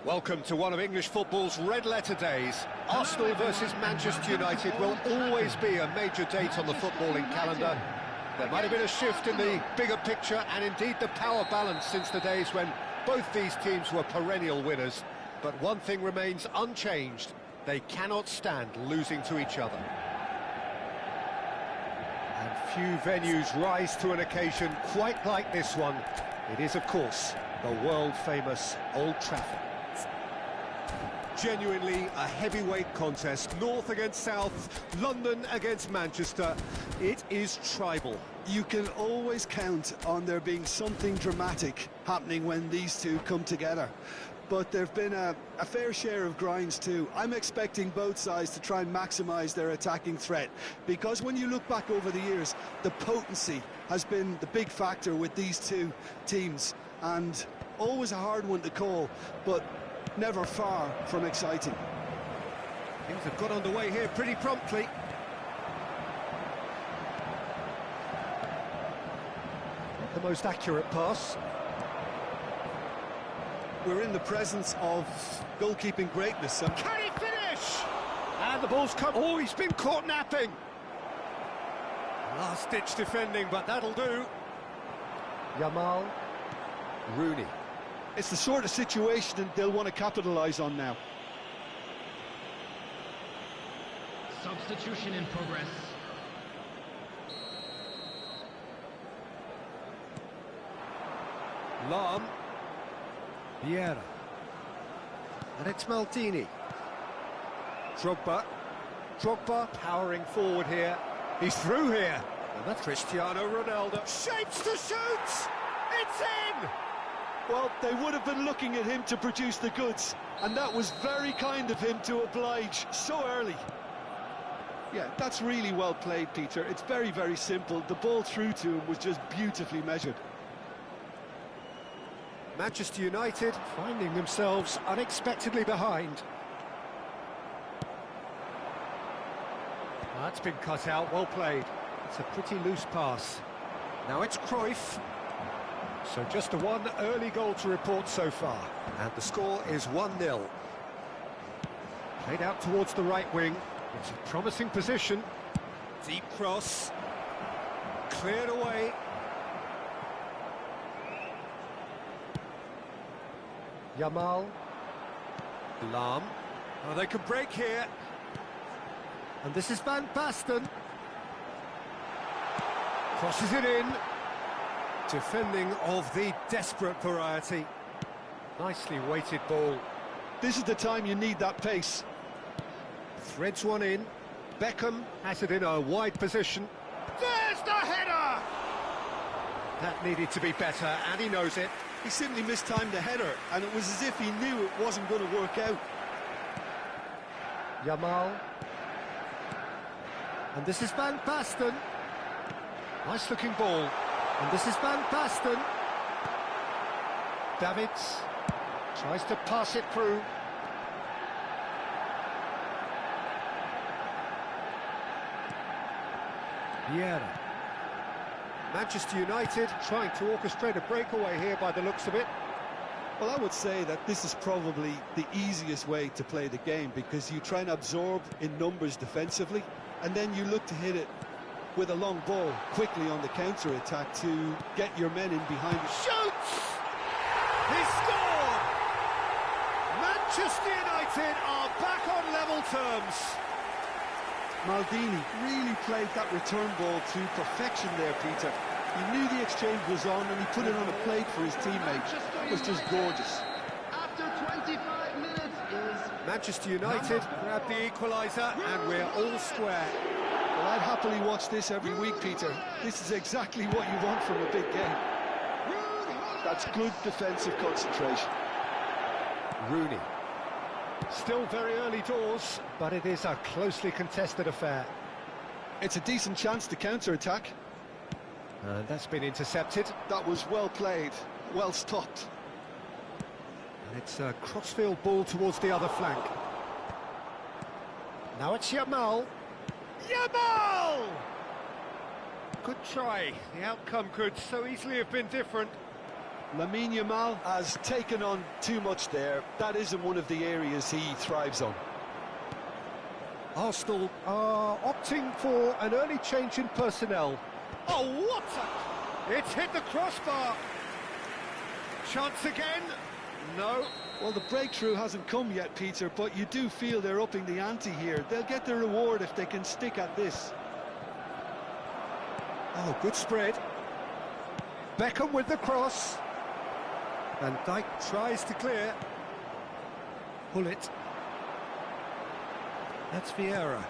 Welcome to one of English football's red-letter days. Arsenal versus Manchester United will always be a major date on the footballing calendar. There might have been a shift in the bigger picture and indeed the power balance since the days when both these teams were perennial winners. But one thing remains unchanged: they cannot stand losing to each other. And few venues rise to an occasion quite like this one. It is, of course, the world-famous Old Trafford. Genuinely a heavyweight contest, North against South, London against Manchester. It is tribal. You can always count on there being something dramatic happening when these two come together. But there have been a fair share of grinds too. I'm expecting both sides to try and maximise their attacking threat, because when you look back over the years, the potency has been the big factor with these two teams, and always a hard one to call, but never far from exciting. Things have got underway here pretty promptly. Not the most accurate pass. We're in the presence of goalkeeping greatness. Can he finish? And the ball's come. Oh, he's been caught napping. Last-ditch defending, but that'll do. Yamal. Rooney. It's the sort of situation they'll want to capitalise on now. Substitution in progress. Lahm. Vieira. And it's Maldini. Drogba. Drogba powering forward here. He's through here. And that's Cristiano Ronaldo. Shapes to shoot! It's in! Well, they would have been looking at him to produce the goods, and that was very kind of him to oblige so early. Yeah, that's really well played, Peter. It's very, very simple. The ball through to him was just beautifully measured. Manchester United finding themselves unexpectedly behind. That's been cut out, well played. It's a pretty loose pass. Now it's Cruyff. So just the one early goal to report so far. And the score is 1-0. Played out towards the right wing. It's a promising position. Deep cross. Cleared away. Yamal. Lahm. Oh, they can break here. And this is Van Basten. Crosses it in. Defending of the desperate variety. Nicely weighted ball. This is the time you need that pace. Threads one in. Beckham has it in a wide position. There's the header! That needed to be better, and he knows it. He simply mistimed the header, and it was as if he knew it wasn't going to work out. Yamal. And this is Van Basten. Nice looking ball. And this is Van Basten. Davids tries to pass it through. Vieira. Manchester United trying to orchestrate a breakaway here by the looks of it. Well, I would say that this is probably the easiest way to play the game, because you try and absorb in numbers defensively, and then you look to hit it with a long ball quickly on the counter-attack to get your men in behind it. Shoots! He scored! Manchester United are back on level terms. Maldini really played that return ball to perfection there, Peter. He knew the exchange was on, and he put it on a plate for his teammate. It was just gorgeous. After 25 minutes is... Manchester United grab the equaliser, and we're all square. Well, I'd happily watch this every week, Peter. This is exactly what you want from a big game. That's good defensive concentration. Rooney. Still very early doors, but it is a closely contested affair. It's a decent chance to counter-attack. And that's been intercepted. That was well played, well stopped. And it's a crossfield ball towards the other flank. Now it's Yamal. Yamal! Good try. The outcome could so easily have been different. Lamine Yamal has taken on too much there. That isn't one of the areas he thrives on. Arsenal are opting for an early change in personnel. Oh, what a... It's hit the crossbar. Chance again. No. Well, the breakthrough hasn't come yet, Peter, but you do feel they're upping the ante here. They'll get their reward if they can stick at this. Oh, good spread. Beckham with the cross. Van Dijk tries to clear. Pull it. That's Vieira.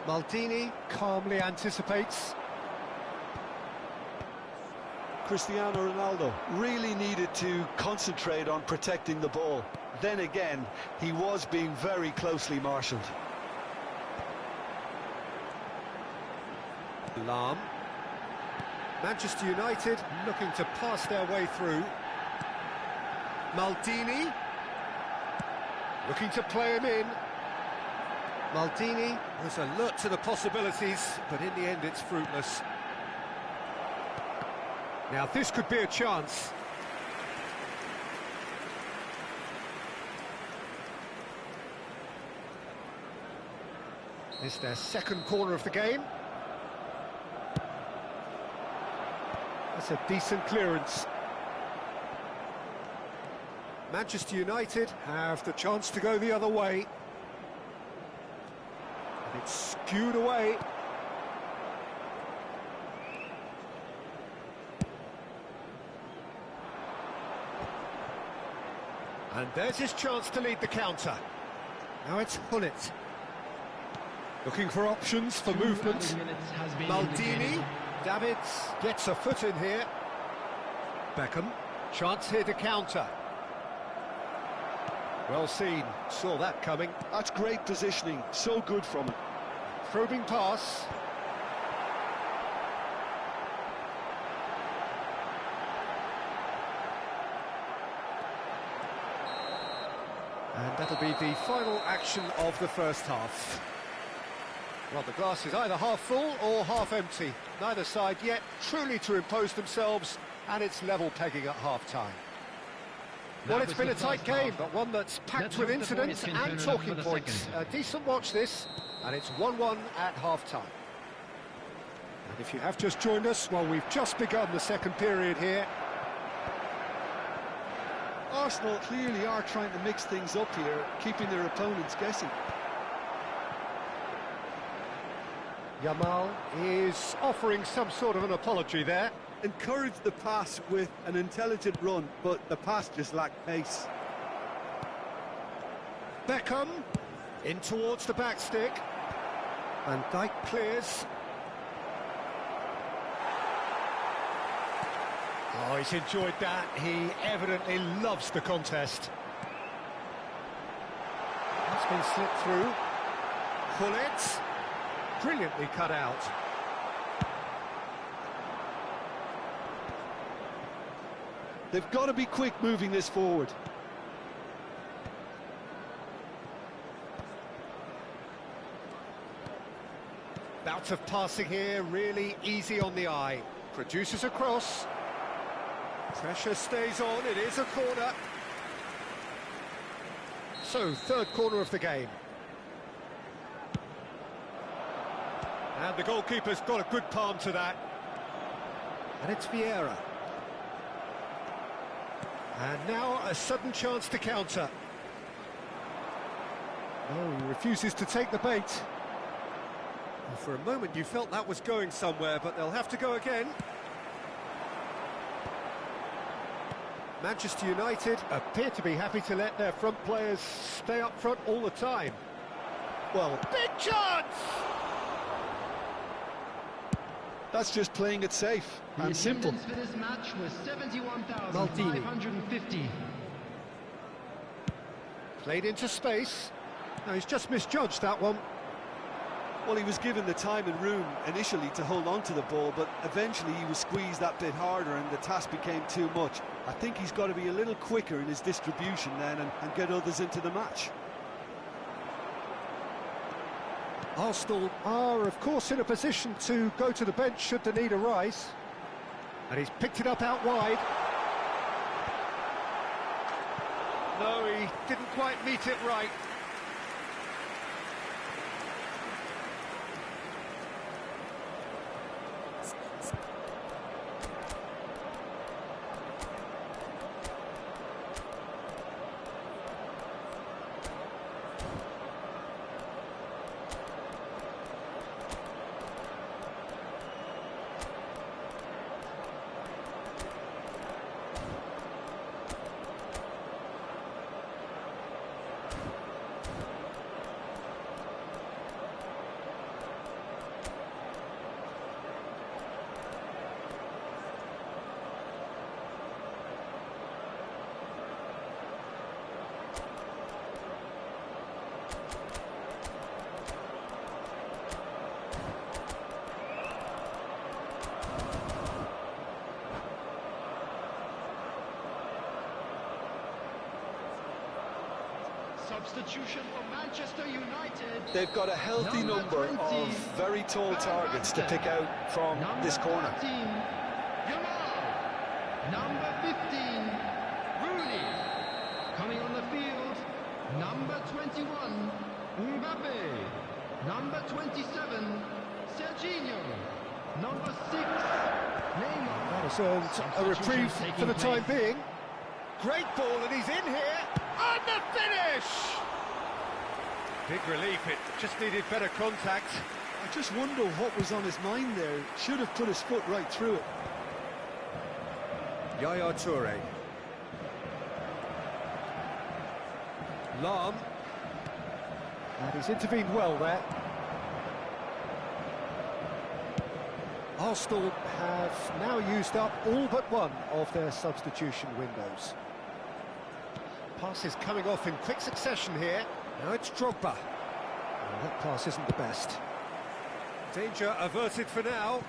Maldini calmly anticipates. Cristiano Ronaldo really needed to concentrate on protecting the ball. Then again, he was being very closely marshalled. Lahm. Manchester United looking to pass their way through. Maldini looking to play him in. Maldini was alert to the possibilities, but in the end it's fruitless. Now this could be a chance. It's their second corner of the game. That's a decent clearance. Manchester United have the chance to go the other way. And it's skewed away. And there's his chance to lead the counter. Now it's Hullet. Looking for options for movement. Maldini. Davids gets a foot in here. Beckham. Chance here to counter. Well seen. Saw that coming. That's great positioning. So good from him. Probing pass. And that'll be the final action of the first half. Well, the glass is either half full or half empty. Neither side yet truly to impose themselves, and it's level pegging at half-time. Well, it's been a tight game, but one that's packed with incidents and talking points. A decent watch this, and it's 1-1 at half-time. And if you have just joined us, well, we've just begun the second period here. Arsenal clearly are trying to mix things up here, keeping their opponents guessing. Yamal is offering some sort of an apology there. Encourage the pass with an intelligent run, but the pass just lacked pace. Beckham in towards the back stick. Van Dijk clears. Oh, he's enjoyed that. He evidently loves the contest. That's been slipped through. Hullet. Brilliantly cut out. They've got to be quick moving this forward. Bout of passing here, really easy on the eye. Produces a cross. Pressure stays on, it is a corner. So, third corner of the game. And the goalkeeper's got a good palm to that. And it's Vieira. And now a sudden chance to counter. Oh, he refuses to take the bait. Well, for a moment you felt that was going somewhere, but they'll have to go again. Manchester United appear to be happy to let their front players stay up front all the time. Well, big chance! That's just playing it safe and simple. For this match was 71,550. Played into space. No, he's just misjudged that one. Well, he was given the time and room initially to hold on to the ball, but eventually he was squeezed that bit harder and the task became too much. I think he's got to be a little quicker in his distribution then and get others into the match. Arsenal are, of course, in a position to go to the bench should the need arise. And he's picked it up out wide. No, he didn't quite meet it right. Substitution for Manchester United. They've got a healthy number 20, of very tall targets to pick out from this corner. 13, Yamal. Number 15, Rooney. Coming on the field, number 21, Mbappe. Number 27, Serginho. Number 6, Neymar. That has earned a reprieve for the time being. Great ball, and he's in here. And the finish! Big relief, it just needed better contact. I just wonder what was on his mind there. Should have put his foot right through it. Yaya Toure. Lahm. And he's intervened well there. Arsenal have now used up all but one of their substitution windows. Passes coming off in quick succession here. Now it's Drogba. Well, that pass isn't the best. Danger averted for now.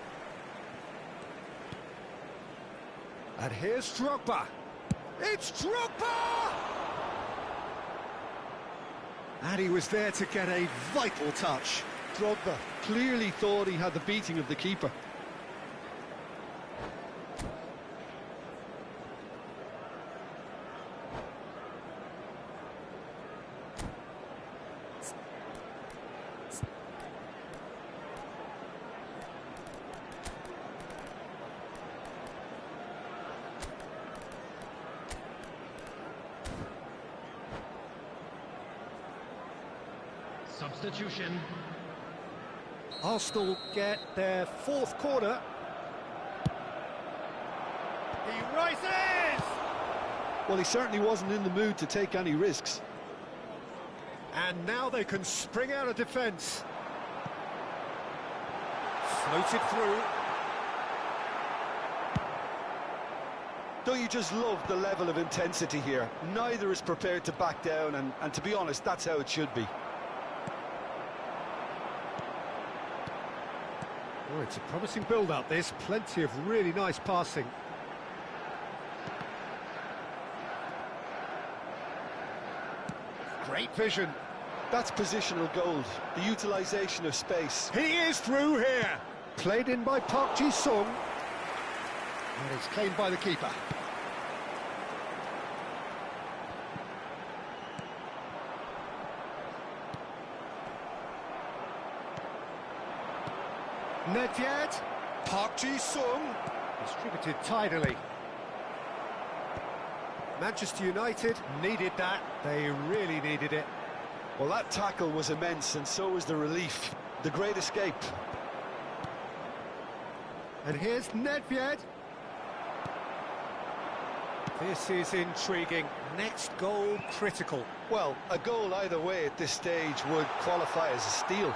And here's Drogba. It's Drogba! And he was there to get a vital touch. Drogba clearly thought he had the beating of the keeper. Substitution. Arsenal get their fourth corner. He rises! Well, he certainly wasn't in the mood to take any risks. And now they can spring out of defence. Floated through. Don't you just love the level of intensity here? Neither is prepared to back down, and to be honest, that's how it should be. Oh, it's a promising build-up, this. Plenty of really nice passing. Great vision. That's positional gold, the utilisation of space. He is through here. Played in by Park Ji-sung. And it's claimed by the keeper. Nedved. Park Ji-sung. Distributed tidily. Manchester United needed that. They really needed it. Well, that tackle was immense, and so was the relief. The great escape. And here's Nedved. This is intriguing. Next goal critical. Well, a goal either way at this stage would qualify as a steal.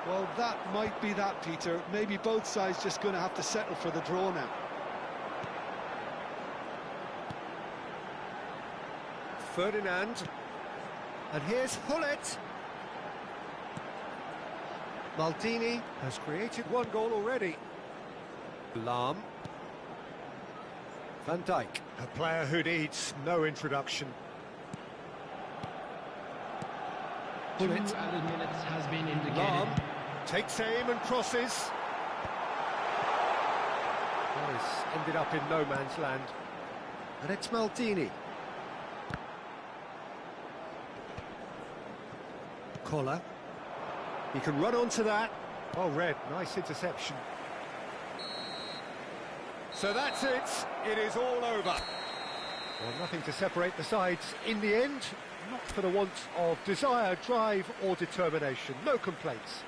Well, that might be that, Peter. Maybe both sides just going to have to settle for the draw now. Ferdinand. And here's Hullet. Maldini has created one goal already. Lahm. Van Dijk, a player who needs no introduction. 2 added minutes has been indicated. Lahm takes aim and crosses. Well, he's ended up in no man's land. And it's Maldini. Koller. He can run onto that. Oh, Red, nice interception. So that's it. It is all over. Well, nothing to separate the sides in the end. Not for the want of desire, drive or determination. No complaints.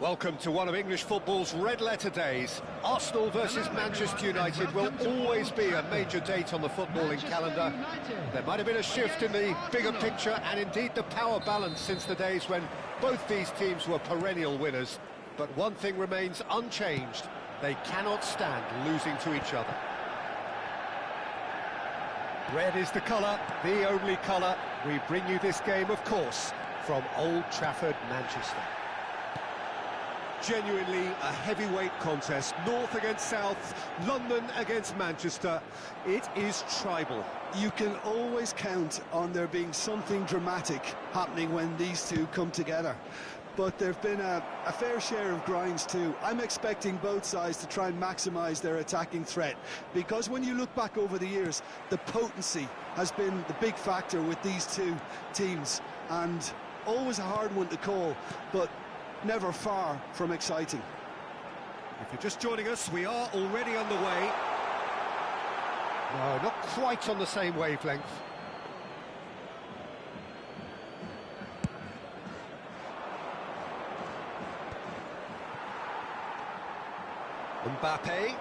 Welcome to one of English football's red-letter days. Arsenal versus Manchester United will always be a major date on the footballing calendar. There might have been a shift in the bigger picture and indeed the power balance since the days when both these teams were perennial winners. But one thing remains unchanged. They cannot stand losing to each other. Red is the colour, the only colour. We bring you this game, of course, from Old Trafford, Manchester. Genuinely a heavyweight contest, North against South, London against Manchester. It is tribal. You can always count on there being something dramatic happening when these two come together. But there've been a fair share of grinds too. I'm expecting both sides to try and maximise their attacking threat, because when you look back over the years, the potency has been the big factor with these two teams, and always a hard one to call, but never far from exciting. If you're just joining us, we are already underway. No, not quite on the same wavelength. Mbappe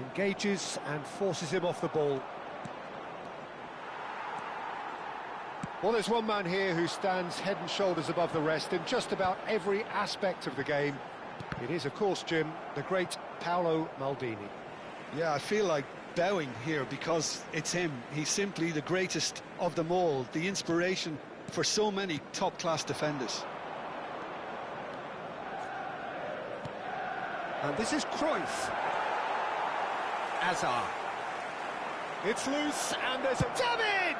engages and forces him off the ball. Well, there's one man here who stands head and shoulders above the rest in just about every aspect of the game. It is, of course, Jim, the great Paolo Maldini. Yeah, I feel like bowing here because it's him. He's simply the greatest of them all, the inspiration for so many top-class defenders. And this is Cruyff. Hazard. It's loose, and there's a... David!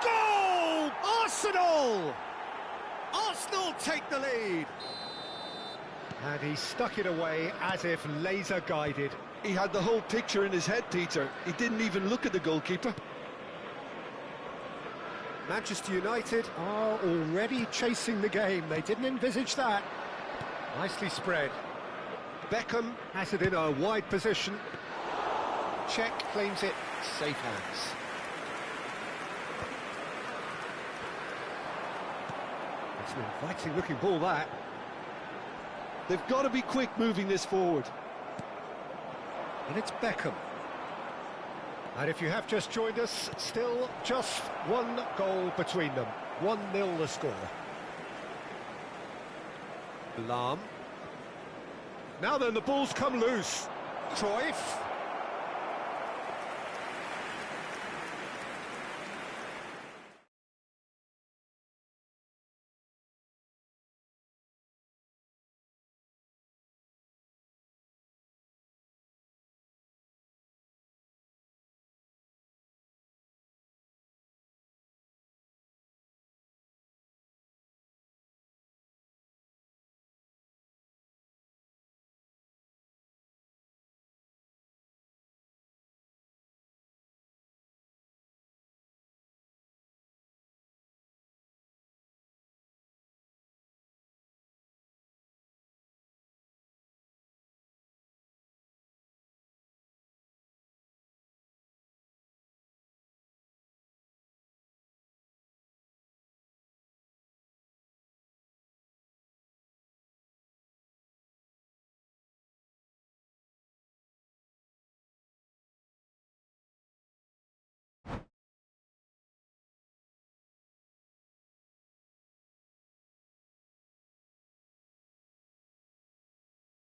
Goal! Arsenal! Arsenal take the lead. And he stuck it away as if laser-guided. He had the whole picture in his head, Peter. He didn't even look at the goalkeeper. Manchester United are already chasing the game. They didn't envisage that. Nicely spread. Beckham has it in a wide position. Cech claims it. Safe hands. It's an inviting looking ball, that. They've got to be quick moving this forward. And it's Beckham. And if you have just joined us, still just one goal between them. 1-0 the score. Lahm. Now then, the ball's come loose. Cruyff.